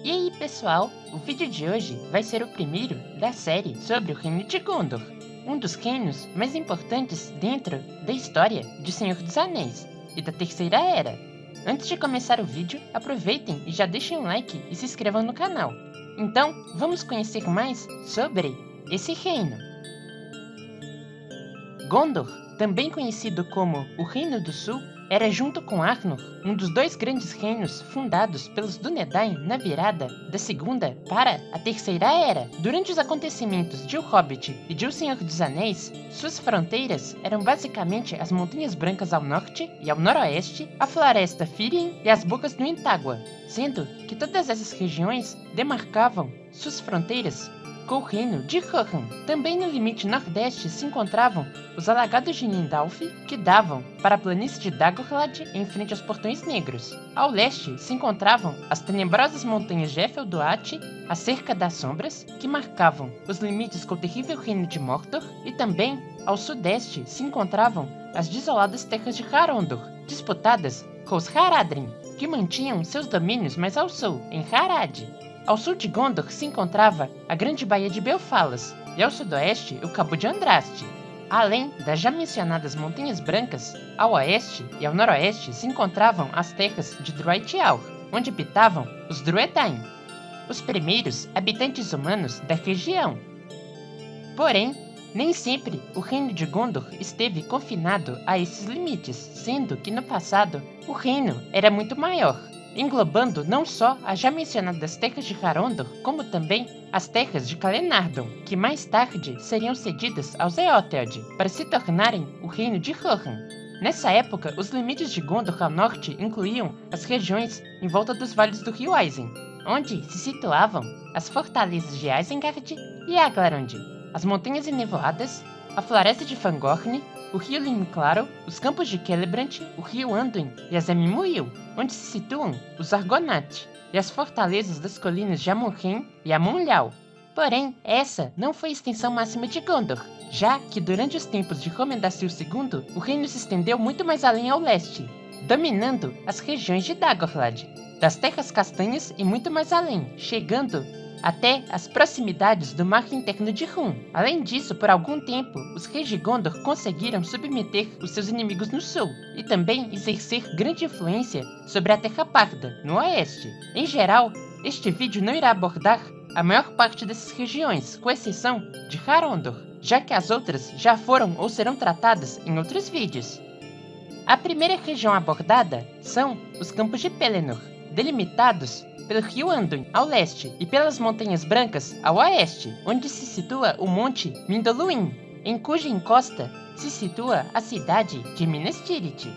E aí pessoal, o vídeo de hoje vai ser o primeiro da série sobre o Reino de Gondor, um dos reinos mais importantes dentro da história de Senhor dos Anéis e da Terceira Era. Antes de começar o vídeo, aproveitem e já deixem um like e se inscrevam no canal. Então, vamos conhecer mais sobre esse reino. Gondor, também conhecido como o Reino do Sul, era junto com Arnor um dos dois grandes reinos fundados pelos Dúnedain na virada da Segunda para a Terceira Era. Durante os acontecimentos de O Hobbit e de O Senhor dos Anéis, suas fronteiras eram basicamente as Montanhas Brancas ao norte e ao noroeste, a Floresta Fírien e as Bocas do Intágua, sendo que todas essas regiões demarcavam suas fronteiras com o reino de Rohan. Também no limite nordeste se encontravam os alagados de Nindalf, que davam para a planície de Dagorlad em frente aos Portões Negros. Ao leste se encontravam as tenebrosas montanhas de Efelduat, a Cerca das Sombras, que marcavam os limites com o terrível reino de Mordor, e também ao sudeste se encontravam as desoladas terras de Harondor, disputadas com os Haradrim, que mantinham seus domínios mais ao sul, em Harad. Ao sul de Gondor se encontrava a grande baía de Belfalas, e ao sudoeste o Cabo de Andraste. Além das já mencionadas Montanhas Brancas, ao oeste e ao noroeste se encontravam as terras de Druaitiaur, onde habitavam os Druedain, os primeiros habitantes humanos da região. Porém, nem sempre o reino de Gondor esteve confinado a esses limites, sendo que no passado o reino era muito maior, englobando não só as já mencionadas terras de Harondor, como também as terras de Calenardon, que mais tarde seriam cedidas aos Eotheod, para se tornarem o reino de Rohan. Nessa época, os limites de Gondor ao norte incluíam as regiões em volta dos vales do rio Isen, onde se situavam as fortalezas de Isengard e Aglarond, as montanhas enevoadas, a floresta de Fangorn, o rio Limclaro, os campos de Celebrant, o rio Anduin e as Emmuil, onde se situam os Argonath, e as fortalezas das colinas de Amon-Hen e Amon-Lhal. Porém, essa não foi a extensão máxima de Gondor, já que durante os tempos de Homendacil II, o reino se estendeu muito mais além ao leste, dominando as regiões de Dagorlad, das Terras Castanhas e muito mais além, chegando até as proximidades do mar interno de Hum. Além disso, por algum tempo, os reis de Gondor conseguiram submeter os seus inimigos no sul, e também exercer grande influência sobre a Terra Parda, no oeste. Em geral, este vídeo não irá abordar a maior parte dessas regiões, com exceção de Harondor, já que as outras já foram ou serão tratadas em outros vídeos. A primeira região abordada são os Campos de Pelennor, delimitados pelo rio Anduin ao leste e pelas Montanhas Brancas ao oeste, onde se situa o Monte Mindoluin, em cuja encosta se situa a cidade de Minas Tirith.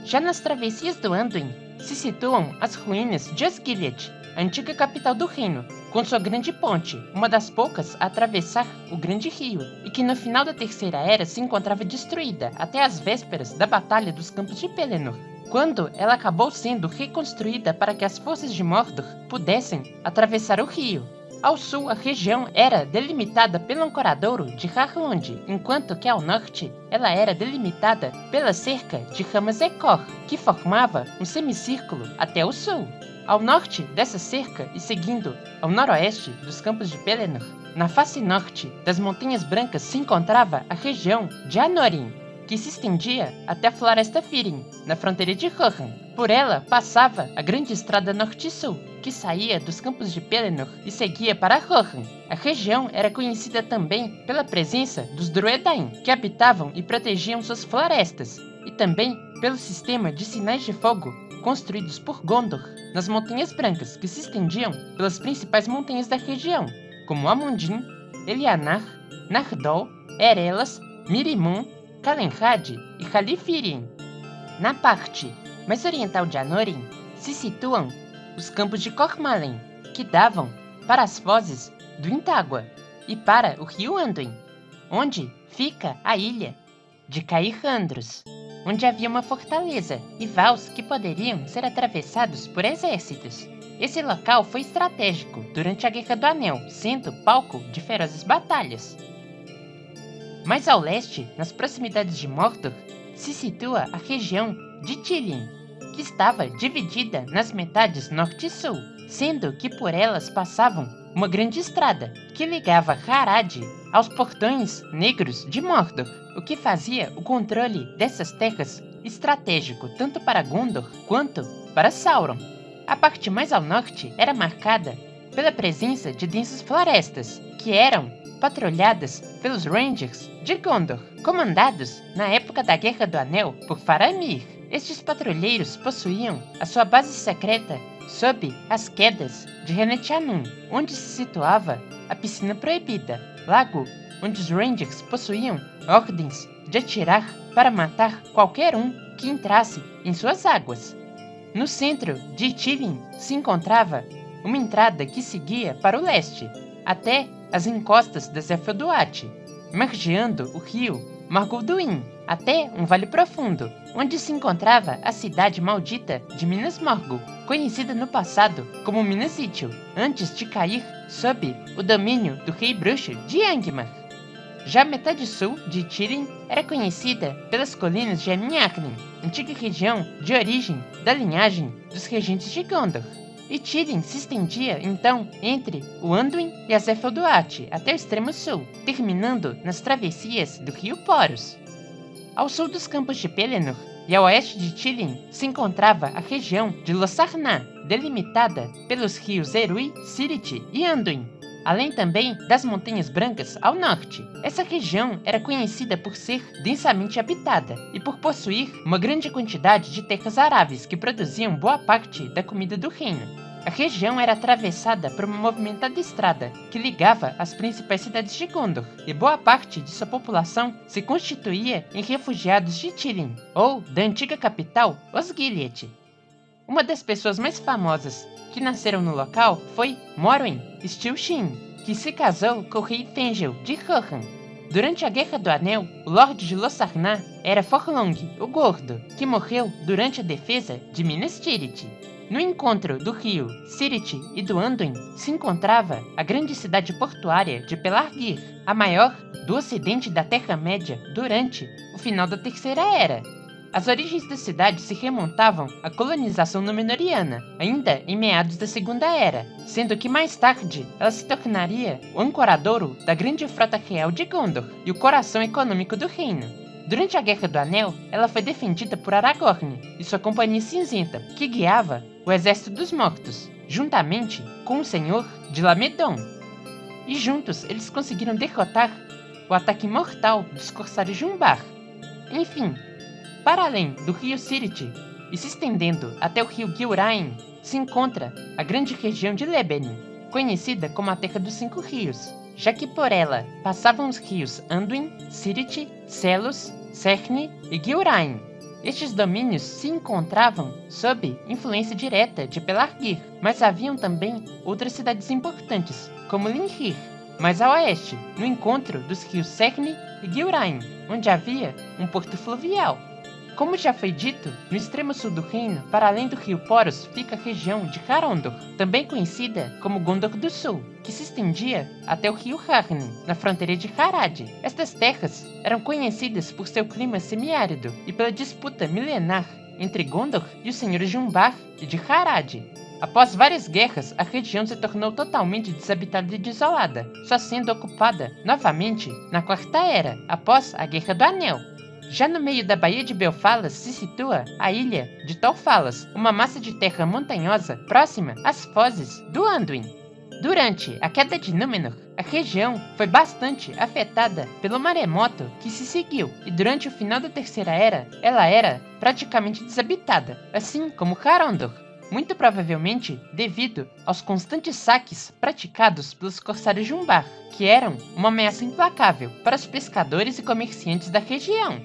Já nas travessias do Anduin se situam as ruínas de Osgiliath, a antiga capital do reino, com sua grande ponte, uma das poucas a atravessar o grande rio, e que no final da Terceira Era se encontrava destruída até as vésperas da Batalha dos Campos de Pelennor, quando ela acabou sendo reconstruída para que as forças de Mordor pudessem atravessar o rio. Ao sul, a região era delimitada pelo ancoradouro de Harlond, enquanto que ao norte ela era delimitada pela cerca de Hamazekor, que formava um semicírculo até o sul. Ao norte dessa cerca e seguindo ao noroeste dos Campos de Pelennor, na face norte das Montanhas Brancas se encontrava a região de Anorin, que se estendia até a Floresta Fírien, na fronteira de Rohan. Por ela passava a grande estrada norte-sul, que saía dos Campos de Pelennor e seguia para Rohan. A região era conhecida também pela presença dos Druedain, que habitavam e protegiam suas florestas, e também pelo sistema de sinais de fogo construídos por Gondor nas Montanhas Brancas, que se estendiam pelas principais montanhas da região, como Amundin, Elianar, Nardol, Erelas, Mirimon, Calenhad e Califirien. Na parte mais oriental de Anorin se situam os campos de Cormalen, que davam para as fozes do Intágua e para o rio Anduin, onde fica a ilha de Cair-Andros, onde havia uma fortaleza e vales que poderiam ser atravessados por exércitos. Esse local foi estratégico durante a Guerra do Anel, sendo palco de ferozes batalhas. Mais ao leste, nas proximidades de Mordor, se situa a região de Tilion, que estava dividida nas metades norte e sul, sendo que por elas passavam uma grande estrada que ligava Harad aos portões negros de Mordor, o que fazia o controle dessas terras estratégico tanto para Gondor quanto para Sauron. A parte mais ao norte era marcada pela presença de densas florestas, que eram patrulhadas pelos Rangers de Gondor, comandados na época da Guerra do Anel por Faramir. Estes patrulheiros possuíam a sua base secreta sob as quedas de Renetianum, onde se situava a Piscina Proibida, lago onde os Rangers possuíam ordens de atirar para matar qualquer um que entrasse em suas águas. No centro de Ithilien se encontrava uma entrada que seguia para o leste, até as encostas da Zephoduat, margeando o rio Morgulduin, até um vale profundo, onde se encontrava a cidade maldita de Minas Morgul, conhecida no passado como Minas Ithil, antes de cair sob o domínio do rei bruxo de Angmar. Já a metade sul de Ithilien era conhecida pelas colinas de Eminarnen, antiga região de origem da linhagem dos regentes de Gondor. Ithilien se estendia, então, entre o Anduin e a Zephoduat até o extremo sul, terminando nas travessias do rio Porus. Ao sul dos campos de Pelennor e ao oeste de Ithilien se encontrava a região de Lossarnah, delimitada pelos rios Erui, Sirit e Anduin, além também das Montanhas Brancas ao norte. Essa região era conhecida por ser densamente habitada e por possuir uma grande quantidade de terras aráveis que produziam boa parte da comida do reino. A região era atravessada por uma movimentada estrada que ligava as principais cidades de Gondor, e boa parte de sua população se constituía em refugiados de Ithilien, ou da antiga capital, Osgiliath. Uma das pessoas mais famosas que nasceram no local foi Morwen Stilshin, que se casou com o rei Fengel de Rohan. Durante a Guerra do Anel, o Lorde de Lossarnah era Forlong, o Gordo, que morreu durante a defesa de Minas Tirith. No encontro do rio Sirit e do Anduin se encontrava a grande cidade portuária de Pelargir, a maior do ocidente da Terra-média durante o final da Terceira Era. As origens da cidade se remontavam à colonização númenoriana, ainda em meados da Segunda Era, sendo que mais tarde ela se tornaria o ancoradouro da grande frota real de Gondor e o coração econômico do reino. Durante a Guerra do Anel, ela foi defendida por Aragorn e sua Companhia Cinzenta, que guiava o Exército dos Mortos, juntamente com o Senhor de Lamedon. E juntos eles conseguiram derrotar o ataque mortal dos Corsários de Umbar. Enfim, para além do rio Sirit e se estendendo até o rio Gilrain, se encontra a grande região de Lebenin, conhecida como a Terra dos Cinco Rios, já que por ela passavam os rios Anduin, Sirit, Selos, Cerne e Gilrain. Estes domínios se encontravam sob influência direta de Pelargir, mas haviam também outras cidades importantes, como Linhir, mais a oeste, no encontro dos rios Cerne e Gilrain, onde havia um porto fluvial. Como já foi dito, no extremo sul do reino, para além do rio Porus, fica a região de Carondor, também conhecida como Gondor do Sul, que se estendia até o rio Harnen, na fronteira de Harad. Estas terras eram conhecidas por seu clima semiárido e pela disputa milenar entre Gondor e os senhores de Umbar e de Harad. Após várias guerras, a região se tornou totalmente desabitada e desolada, só sendo ocupada novamente na Quarta Era, após a Guerra do Anel. Já no meio da Baía de Belfalas se situa a ilha de Tolfalas, uma massa de terra montanhosa próxima às fozes do Anduin. Durante a queda de Númenor, a região foi bastante afetada pelo maremoto que se seguiu, e durante o final da Terceira Era, ela era praticamente desabitada, assim como Carondor, muito provavelmente devido aos constantes saques praticados pelos Corsários de Umbar, que eram uma ameaça implacável para os pescadores e comerciantes da região.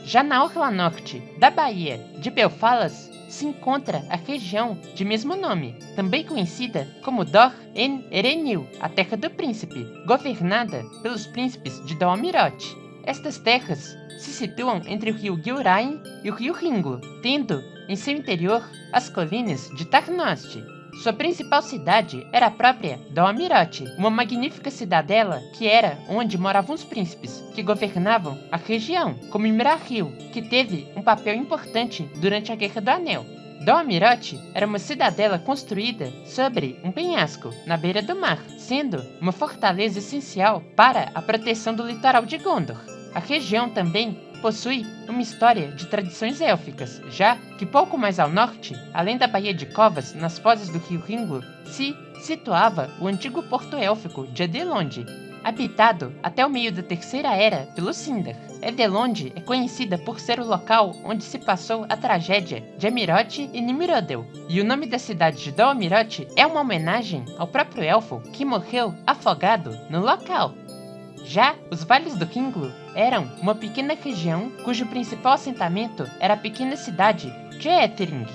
Já na orla norte da Baía de Belfalas se encontra a região de mesmo nome, também conhecida como Dor en Erenil, a Terra do Príncipe, governada pelos príncipes de Dol Amroth. Estas terras se situam entre o rio Gilrain e o rio Ringlo, tendo em seu interior as colinas de Tarnost. Sua principal cidade era a própria Dol Amroth, uma magnífica cidadela que era onde moravam os príncipes que governavam a região, como Imrahil, que teve um papel importante durante a Guerra do Anel. Dol Amroth era uma cidadela construída sobre um penhasco na beira do mar, sendo uma fortaleza essencial para a proteção do litoral de Gondor. A região também possui uma história de tradições élficas, já que pouco mais ao norte, além da Baía de Covas, nas fozes do rio Ringlo, se situava o antigo porto élfico de Edelond, habitado até o meio da Terceira Era pelo Sindar. Edelond é conhecida por ser o local onde se passou a tragédia de Amroth e Nimrodel, e o nome da cidade de Dol Amroth é uma homenagem ao próprio elfo que morreu afogado no local. Já os Vales do Ringlo eram uma pequena região cujo principal assentamento era a pequena cidade de Ethering.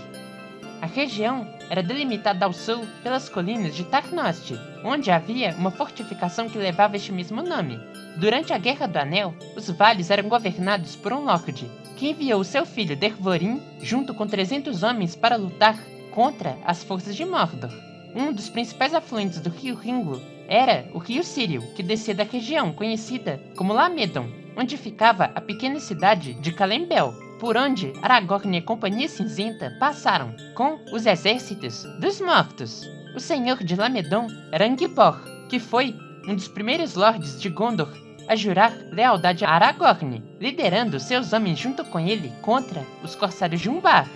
A região era delimitada ao sul pelas colinas de Tarnost, onde havia uma fortificação que levava este mesmo nome. Durante a Guerra do Anel, os vales eram governados por um lorde, que enviou seu filho Dervorin junto com 300 homens para lutar contra as forças de Mordor. Um dos principais afluentes do rio Ringlo era o rio Círil, que descia da região conhecida como Lamedon, onde ficava a pequena cidade de Calembel, por onde Aragorn e a Companhia Cinzenta passaram com os exércitos dos mortos. O senhor de Lamedon era Angbor, que foi um dos primeiros lordes de Gondor a jurar lealdade a Aragorn, liderando seus homens junto com ele contra os corsários de Umbar.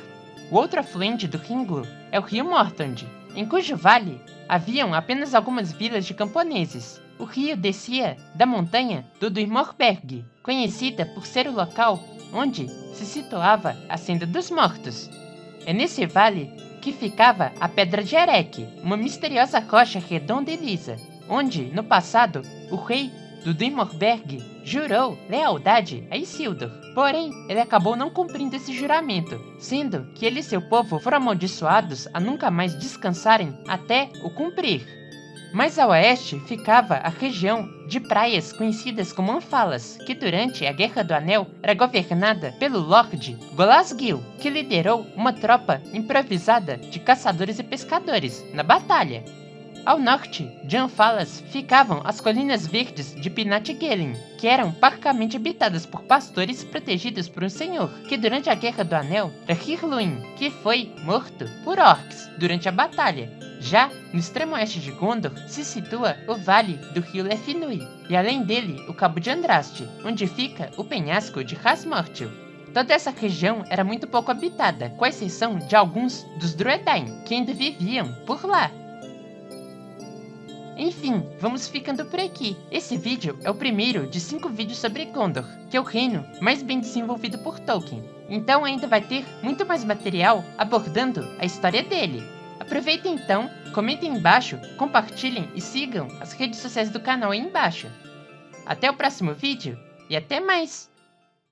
O outro afluente do Ringlo é o rio Mortond, em cujo vale haviam apenas algumas vilas de camponeses. O rio descia da montanha do Duimorberg, conhecida por ser o local onde se situava a Senda dos Mortos. É nesse vale que ficava a Pedra de Erech, uma misteriosa rocha redonda e lisa, onde, no passado, o rei do Duimorberg jurou lealdade a Isildur. Porém, ele acabou não cumprindo esse juramento, sendo que ele e seu povo foram amaldiçoados a nunca mais descansarem até o cumprir. Mais ao oeste ficava a região de praias conhecidas como Anfalas, que durante a Guerra do Anel era governada pelo Lorde Golasgil, que liderou uma tropa improvisada de caçadores e pescadores na batalha. Ao norte de Anfalas ficavam as Colinas Verdes de Pinat-Gelen, que eram parcamente habitadas por pastores protegidos por um senhor, que durante a Guerra do Anel era Hirluin, que foi morto por orcs durante a batalha. Já no extremo oeste de Gondor se situa o vale do rio Lefinui, e além dele o Cabo de Andraste, onde fica o penhasco de Has-Mortil. Toda essa região era muito pouco habitada, com exceção de alguns dos Druedain, que ainda viviam por lá. Enfim, vamos ficando por aqui. Esse vídeo é o primeiro de 5 vídeos sobre Gondor, que é o reino mais bem desenvolvido por Tolkien. Então ainda vai ter muito mais material abordando a história dele. Aproveitem então, comentem embaixo, compartilhem e sigam as redes sociais do canal aí embaixo. Até o próximo vídeo e até mais!